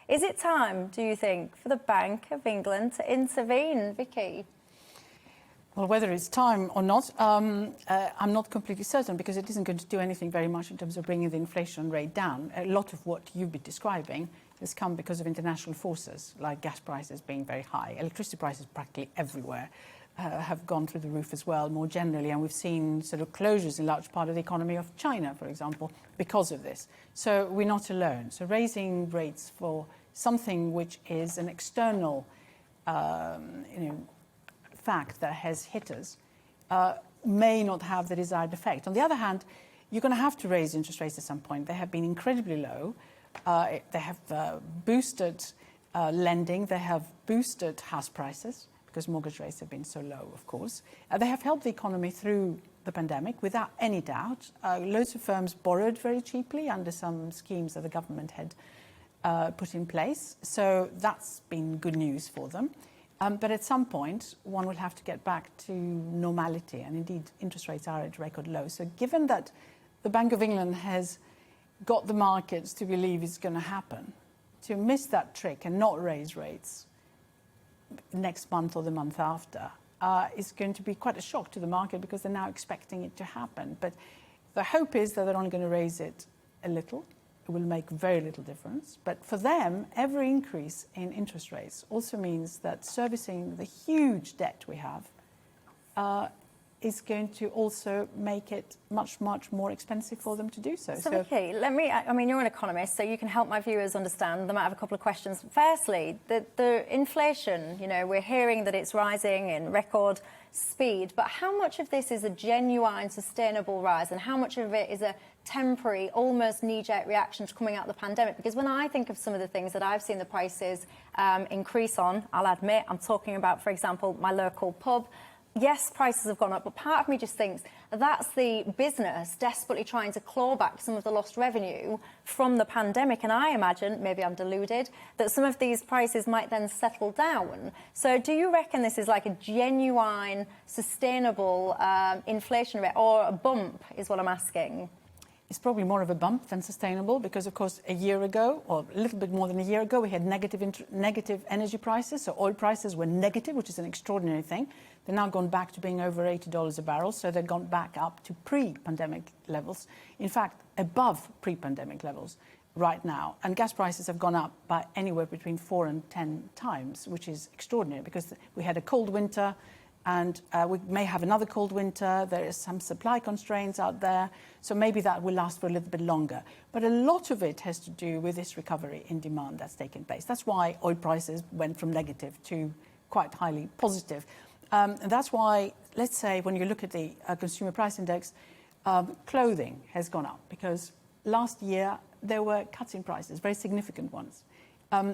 Is it time, do you think, for the Bank of England to intervene, Vicky? Well, whether it's time or not, I'm not completely certain, because it isn't going to do anything very much in terms of bringing the inflation rate down. A lot of what you've been describing has come because of international forces, like gas prices being very high. Electricity prices practically everywhere have gone through the roof as well, more generally. And we've seen sort of closures in large part of the economy of China, for example, because of this. So we're not alone. So raising rates for something which is an external, fact that has hit us may not have the desired effect. On the other hand, you're going to have to raise interest rates at some point. They have been incredibly low. They have boosted lending. They have boosted house prices because mortgage rates have been so low, of course. They have helped the economy through the pandemic, without any doubt. Loads of firms borrowed very cheaply under some schemes that the government had put in place. So that's been good news for them. But at some point, one will have to get back to normality. And indeed, interest rates are at record low. So given that the Bank of England has got the markets to believe it's going to happen, to miss that trick and not raise rates next month or the month after is going to be quite a shock to the market, because they're now expecting it to happen. But the hope is that they're only going to raise it a little. It will make very little difference. But for them, every increase in interest rates also means that servicing the huge debt we have is going to also make it much, much more expensive for them to do so. So Vicky, I mean, you're an economist, so you can help my viewers understand. They might have a couple of questions. Firstly, the inflation, we're hearing that it's rising in record speed, but how much of this is a genuine, sustainable rise, and how much of it is a temporary, almost knee-jerk reaction to coming out of the pandemic? Because when I think of some of the things that I've seen the prices increase on, I'll admit, I'm talking about, for example, my local pub. Yes, prices have gone up, but part of me just thinks that's the business desperately trying to claw back some of the lost revenue from the pandemic. And I imagine, maybe I'm deluded, that some of these prices might then settle down. So do you reckon this is like a genuine, sustainable inflation rate, or a bump is what I'm asking? It's probably more of a bump than sustainable, because, of course, a year ago, or a little bit more than a year ago, we had negative energy prices. So oil prices were negative, which is an extraordinary thing. They've now gone back to being over $80 a barrel, so they've gone back up to pre-pandemic levels. In fact, above pre-pandemic levels right now. And gas prices have gone up by anywhere between 4 and 10 times, which is extraordinary, because we had a cold winter, and we may have another cold winter. There is some supply constraints out there, so maybe that will last for a little bit longer. But a lot of it has to do with this recovery in demand that's taken place. That's why oil prices went from negative to quite highly positive. And that's why, let's say, when you look at the consumer price index, clothing has gone up, because last year there were cuts in prices, very significant ones.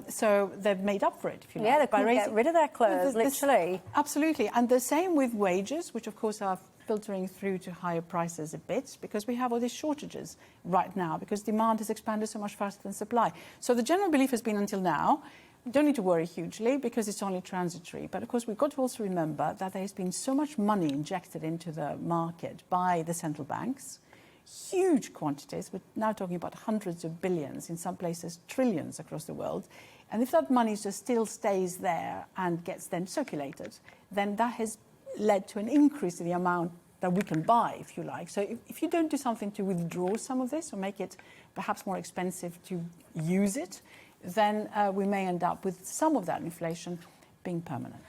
So they've made up for it, if you like. Yeah, they couldn't get rid of their clothes, literally. Absolutely. And the same with wages, which, of course, are filtering through to higher prices a bit, because we have all these shortages right now, because demand has expanded so much faster than supply. So the general belief has been, until now, don't need to worry hugely, because it's only transitory. But, of course, we've got to also remember that there has been so much money injected into the market by the central banks, huge quantities. We're now talking about hundreds of billions, in some places trillions across the world. And if that money just still stays there and gets then circulated, then that has led to an increase in the amount that we can buy, if you like. So if you don't do something to withdraw some of this, or make it perhaps more expensive to use it, then we may end up with some of that inflation being permanent.